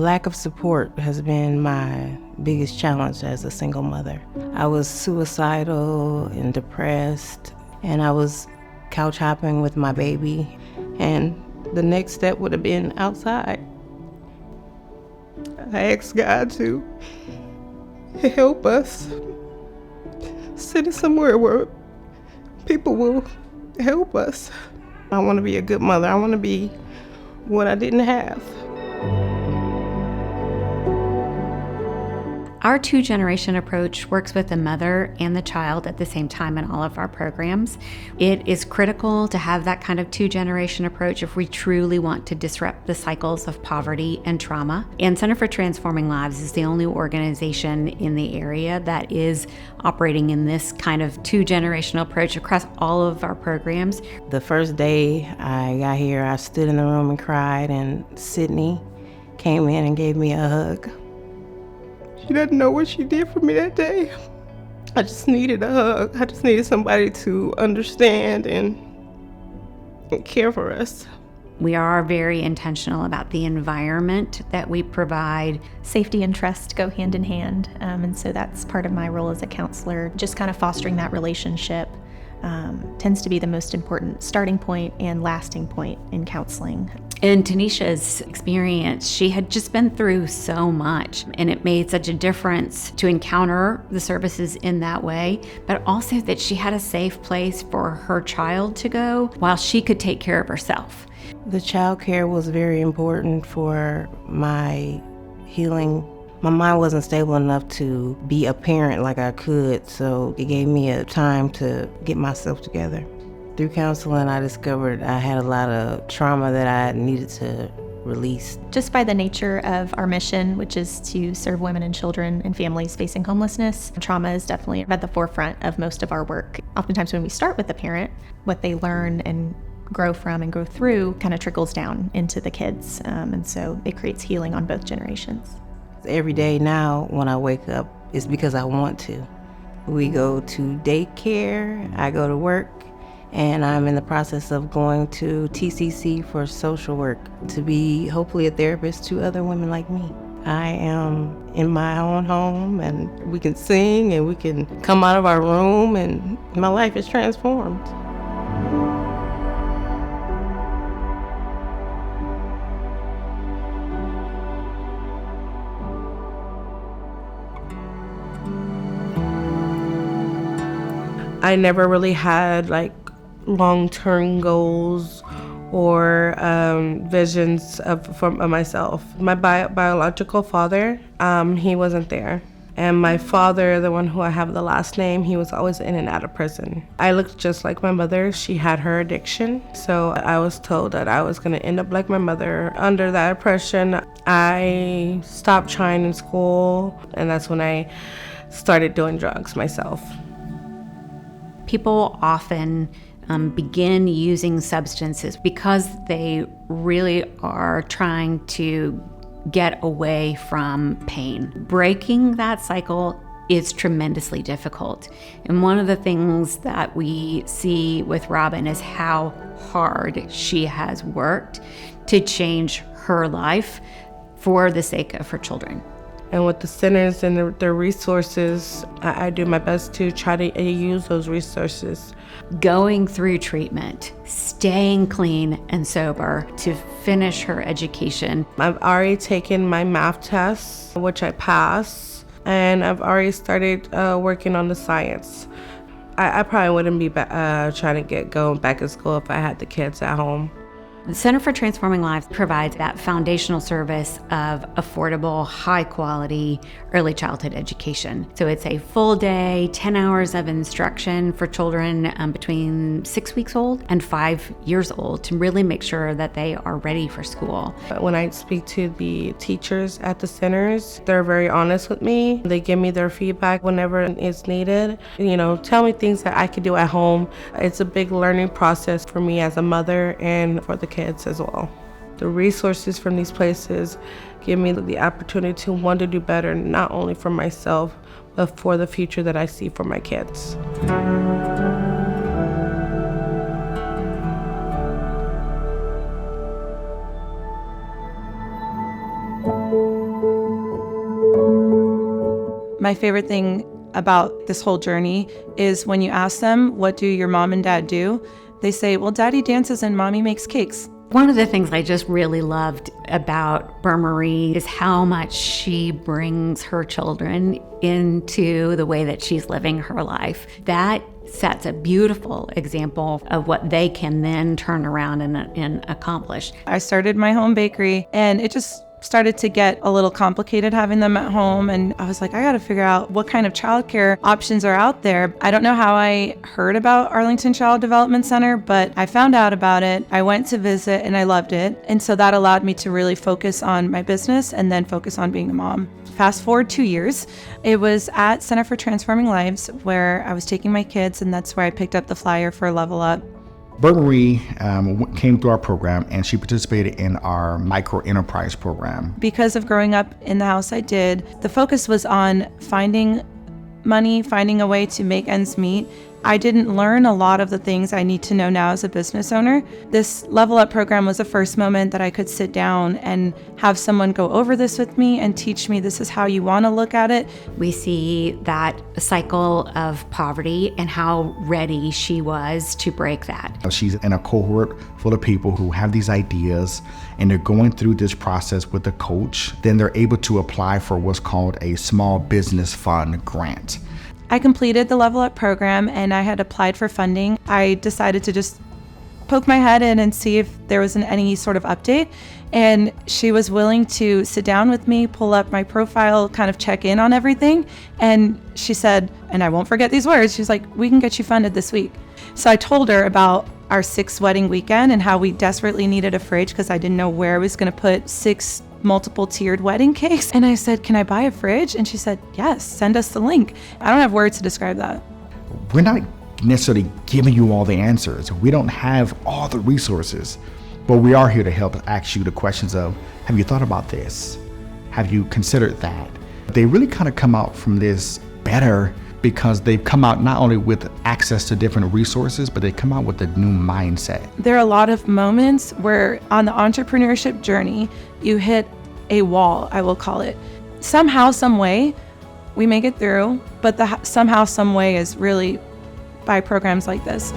Lack of support has been my biggest challenge as a single mother. I was suicidal and depressed, and I was couch hopping with my baby, and the next step would have been outside. I asked God to help us, send us somewhere where people will help us. I want to be a good mother. I want to be what I didn't have. Our two-generation approach works with the mother and the child at the same time in all of our programs. It is critical to have that kind of two-generation approach if we truly want to disrupt the cycles of poverty and trauma. And Center for Transforming Lives is the only organization in the area that is operating in this kind of two-generational approach across all of our programs. The first day I got here, I stood in the room and cried, and Sydney came in and gave me a hug. She doesn't know what she did for me that day. I just needed a hug. I just needed somebody to understand and care for us. We are very intentional about the environment that we provide. Safety and trust go hand in hand, and so that's part of my role as a counselor. Just kind of fostering that relationship tends to be the most important starting point and lasting point in counseling. In Tanisha's experience, she had just been through so much, and it made such a difference to encounter the services in that way, but also that she had a safe place for her child to go while she could take care of herself. The child care was very important for my healing. My mind wasn't stable enough to be a parent like I could, so it gave me a time to get myself together. Through counseling, I discovered I had a lot of trauma that I needed to release. Just by the nature of our mission, which is to serve women and children and families facing homelessness, trauma is definitely at the forefront of most of our work. Oftentimes when we start with the parent, what they learn and grow from and go through kind of trickles down into the kids, and so it creates healing on both generations. Every day now when I wake up, it's because I want to. We go to daycare, I go to work, and I'm in the process of going to TCC for social work to be hopefully a therapist to other women like me. I am in my own home, and we can sing and we can come out of our room, and my life is transformed. I never really had long-term goals or visions for myself. My biological father, he wasn't there. And my father, the one who I have the last name, he was always in and out of prison. I looked just like my mother. She had her addiction. So I was told that I was going to end up like my mother. Under that oppression, I stopped trying in school, and that's when I started doing drugs myself. People often begin using substances because they really are trying to get away from pain. Breaking that cycle is tremendously difficult. And one of the things that we see with Robin is how hard she has worked to change her life for the sake of her children. And with the centers and their resources, I do my best to try to use those resources. Going through treatment, staying clean and sober to finish her education. I've already taken my math test, which I passed, and I've already started working on the science. I probably wouldn't be trying to going back to school if I had the kids at home. The Center for Transforming Lives provides that foundational service of affordable, high-quality early childhood education. So it's a full day, 10 hours of instruction for children between 6 weeks old and 5 years old to really make sure that they are ready for school. When I speak to the teachers at the centers, they're very honest with me. They give me their feedback whenever it's needed. Tell me things that I could do at home. It's a big learning process for me as a mother and for the kids as well. The resources from these places give me the opportunity to want to do better, not only for myself, but for the future that I see for my kids. My favorite thing about this whole journey is when you ask them, what do your mom and dad do? They say, well, daddy dances and mommy makes cakes. One of the things I just really loved about Marie is how much she brings her children into the way that she's living her life. That sets a beautiful example of what they can then turn around and accomplish. I started my home bakery, and it just started to get a little complicated having them at home. And I was like, I got to figure out what kind of childcare options are out there. I don't know how I heard about Arlington Child Development Center, but I found out about it. I went to visit and I loved it. And so that allowed me to really focus on my business and then focus on being a mom. Fast forward 2 years, it was at Center for Transforming Lives where I was taking my kids, and that's where I picked up the flyer for Level Up. Marie came through our program, and she participated in our micro enterprise program. Because of growing up in the house I did, the focus was on finding money, finding a way to make ends meet. I didn't learn a lot of the things I need to know now as a business owner. This Level Up program was the first moment that I could sit down and have someone go over this with me and teach me this is how you want to look at it. We see that cycle of poverty and how ready she was to break that. She's in a cohort full of people who have these ideas, and they're going through this process with a coach. Then they're able to apply for what's called a small business fund grant. I completed the Level Up program and I had applied for funding. I decided to just poke my head in and see if there was any sort of update. And she was willing to sit down with me, pull up my profile, kind of check in on everything. And she said, and I won't forget these words, she's like, we can get you funded this week. So I told her about our 6th wedding weekend and how we desperately needed a fridge because I didn't know where I was going to put 6 multiple tiered wedding cakes. And I said, can I buy a fridge? And she said, yes, send us the link. I don't have words to describe that. We're not necessarily giving you all the answers. We don't have all the resources, but we are here to help ask you the questions of, have you thought about this? Have you considered that? They really kind of come out from this better because they've come out not only with access to different resources, but they come out with a new mindset. There are a lot of moments where on the entrepreneurship journey, you hit a wall, I will call it. Somehow, some way, we make it through, but the somehow, some way is really by programs like this.